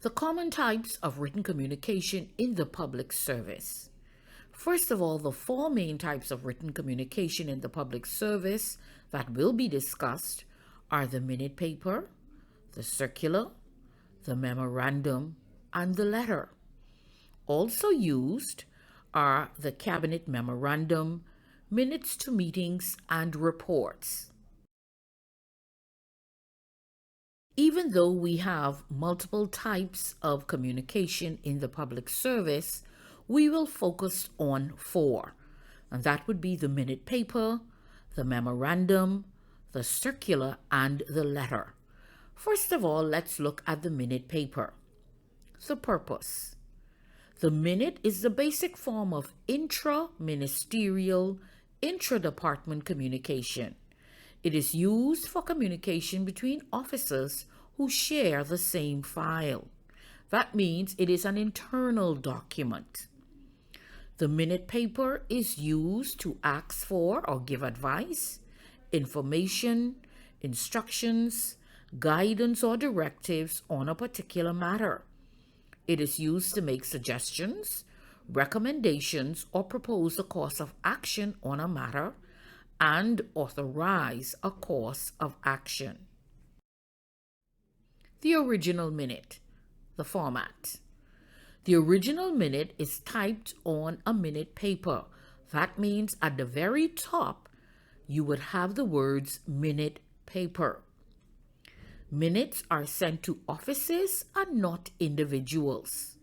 The common types of written communication in the public service. First of all, the four main types of written communication in the public service that will be discussed are the minute paper, the circular, the memorandum, and the letter. Also used are the cabinet memorandum, minutes to meetings, and reports. Even though we have multiple types of communication in the public service, we will focus on four, and that would be the minute paper, the memorandum, the circular, and the letter. First of all, let's look at the minute paper. The purpose. The minute is the basic form of intra-ministerial, intra-department communication. It is used for communication between officers who share the same file. That means it is an internal document. The minute paper is used to ask for or give advice, information, instructions, guidance, or directives on a particular matter. It is used to make suggestions, recommendations, or propose a course of action on a matter and authorize a course of action. The original minute, the format. The original minute is typed on a minute paper. That means at the very top, you would have the words minute paper. Minutes are sent to offices and not individuals.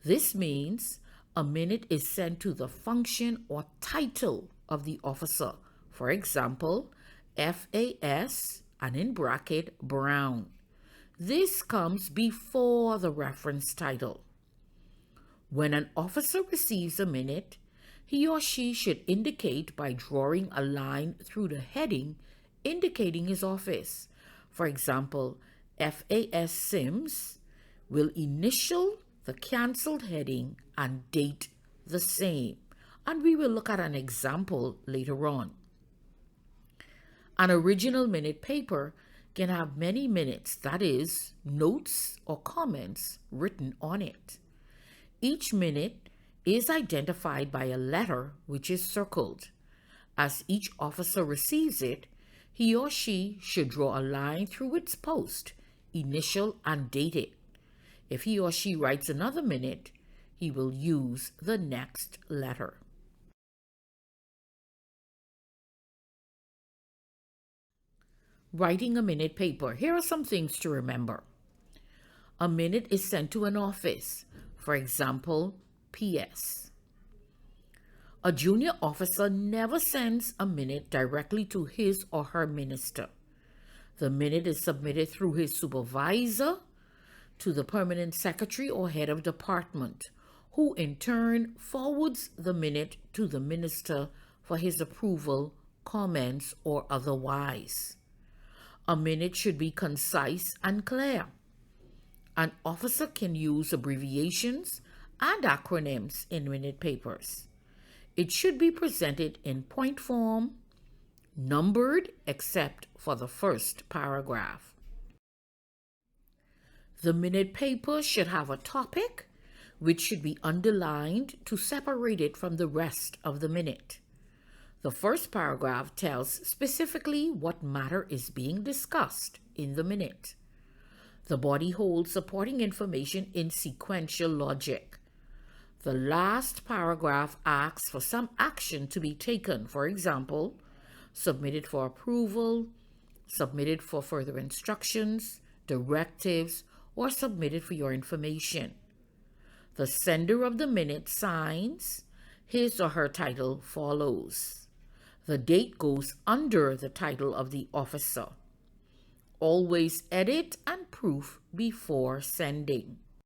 This means a minute is sent to the function or title of the officer. For example, FAS and in bracket Brown. This comes before the reference title. When an officer receives a minute, he or she should indicate by drawing a line through the heading indicating his office. For example, FAS Sims will initial the cancelled heading and date the same. And we will look at an example later on. An original minute paper can have many minutes, that is, notes or comments written on it. Each minute is identified by a letter which is circled. As each officer receives it, he or she should draw a line through its post, initial and date it. If he or she writes another minute, he will use the next letter. Writing a minute paper. Here are some things to remember. A minute is sent to an office. For example, PS. A junior officer never sends a minute directly to his or her minister. The minute is submitted through his supervisor to the permanent secretary or head of department, who in turn forwards the minute to the minister for his approval, comments, or otherwise. A minute should be concise and clear. An officer can use abbreviations and acronyms in minute papers. It should be presented in point form, numbered except for the first paragraph. The minute paper should have a topic which should be underlined to separate it from the rest of the minute. The first paragraph tells specifically what matter is being discussed in the minute. The body holds supporting information in sequential logic. The last paragraph asks for some action to be taken, for example, submitted for approval, submitted for further instructions, directives, or submitted for your information. The sender of the minute signs, his or her title follows. The date goes under the title of the officer. Always edit and proof before sending.